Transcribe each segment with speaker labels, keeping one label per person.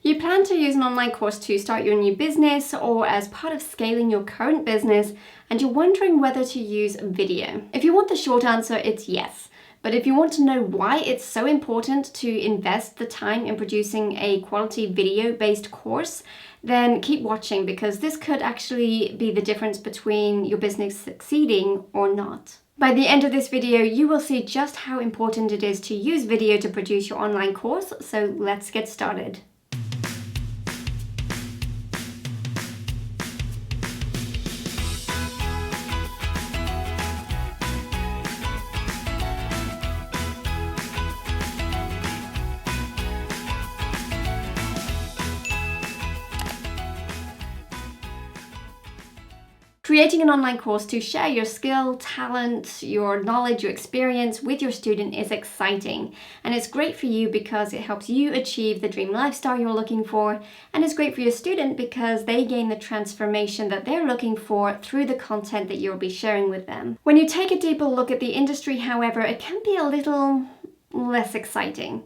Speaker 1: You plan to use an online course to start your new business or as part of scaling your current business, and you're wondering whether to use video. If you want the short answer, it's yes. But if you want to know why it's so important to invest the time in producing a quality video-based course, then keep watching, because this could actually be the difference between your business succeeding or not. By the end of this video, you will see just how important it is to use video to produce your online course, so let's get started. Creating an online course to share your skill, talent, your knowledge, your experience with your student is exciting. And it's great for you because it helps you achieve the dream lifestyle you're looking for. And it's great for your student because they gain the transformation that they're looking for through the content that you'll be sharing with them. When you take a deeper look at the industry, however, it can be a little less exciting.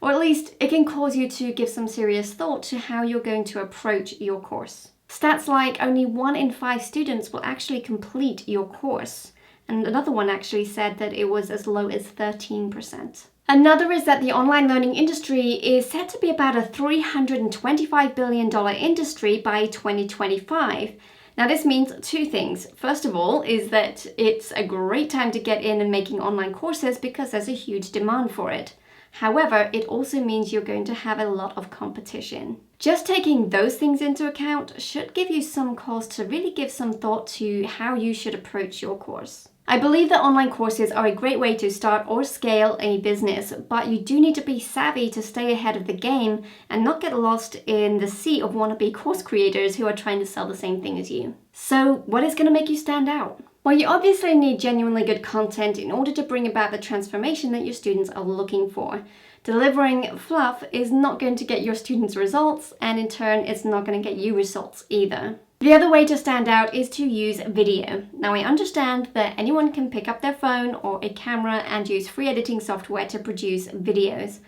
Speaker 1: Or at least it can cause you to give some serious thought to how you're going to approach your course. Stats like only 1 in 5 students will actually complete your course, and another one actually said that it was as low as 13%. Another is that the online learning industry is set to be about a $325 billion industry by 2025. Now this means two things. First of all is that it's a great time to get in and making online courses because there's a huge demand for it. However, it also means you're going to have a lot of competition. Just taking those things into account should give you some cause to really give some thought to how you should approach your course. I believe that online courses are a great way to start or scale a business, but you do need to be savvy to stay ahead of the game and not get lost in the sea of wannabe course creators who are trying to sell the same thing as you. So, what is going to make you stand out? Well, you obviously need genuinely good content in order to bring about the transformation that your students are looking for. Delivering fluff is not going to get your students results, and in turn, it's not going to get you results either. The other way to stand out is to use video. Now, I understand that anyone can pick up their phone or a camera and use free editing software to produce videos.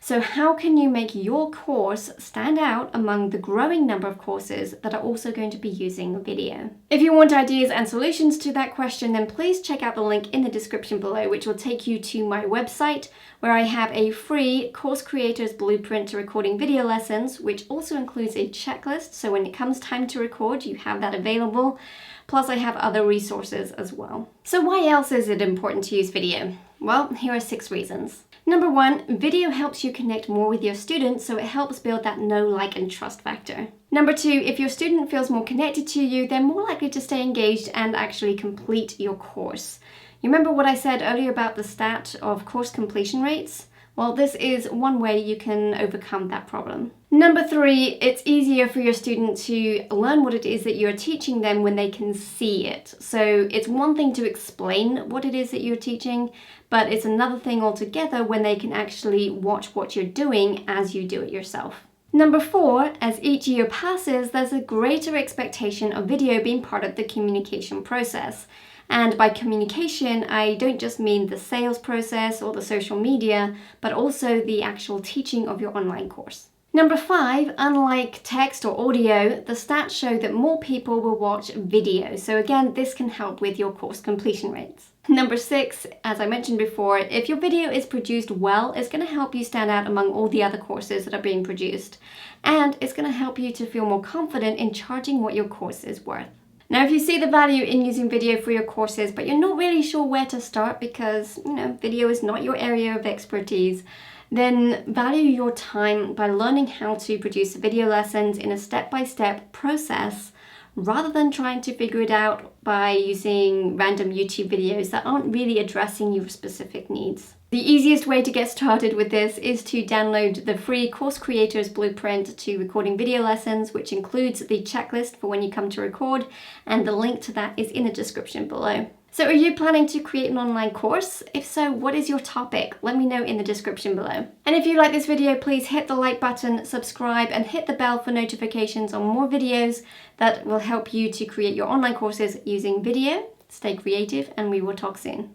Speaker 1: So how can you make your course stand out among the growing number of courses that are also going to be using video? If you want ideas and solutions to that question, then please check out the link in the description below, which will take you to my website, where I have a free Course Creators Blueprint to recording video lessons, which also includes a checklist. So when it comes time to record, you have that available. Plus I have other resources as well. So why else is it important to use video? Well, here are 6 reasons. Number 1, video helps you connect more with your students, so it helps build that know, like, and trust factor. Number 2, if your student feels more connected to you, they're more likely to stay engaged and actually complete your course. You remember what I said earlier about the stat of course completion rates? Well, this is one way you can overcome that problem. Number 3, it's easier for your student to learn what it is that you're teaching them when they can see it. So it's one thing to explain what it is that you're teaching, but it's another thing altogether when they can actually watch what you're doing as you do it yourself. Number 4, as each year passes, there's a greater expectation of video being part of the communication process. And by communication, I don't just mean the sales process or the social media, but also the actual teaching of your online course. Number 5, unlike text or audio, the stats show that more people will watch video. So again, this can help with your course completion rates. Number 6, as I mentioned before, if your video is produced well, it's going to help you stand out among all the other courses that are being produced. And it's going to help you to feel more confident in charging what your course is worth. Now, if you see the value in using video for your courses, but you're not really sure where to start because, video is not your area of expertise, then value your time by learning how to produce video lessons in a step-by-step process rather than trying to figure it out by using random YouTube videos that aren't really addressing your specific needs. The easiest way to get started with this is to download the free Course Creators Blueprint to recording video lessons, which includes the checklist for when you come to record, and the link to that is in the description below. So are you planning to create an online course? If so, what is your topic? Let me know in the description below. And if you like this video, please hit the like button, subscribe, and hit the bell for notifications on more videos that will help you to create your online courses using video. Stay creative, and we will talk soon.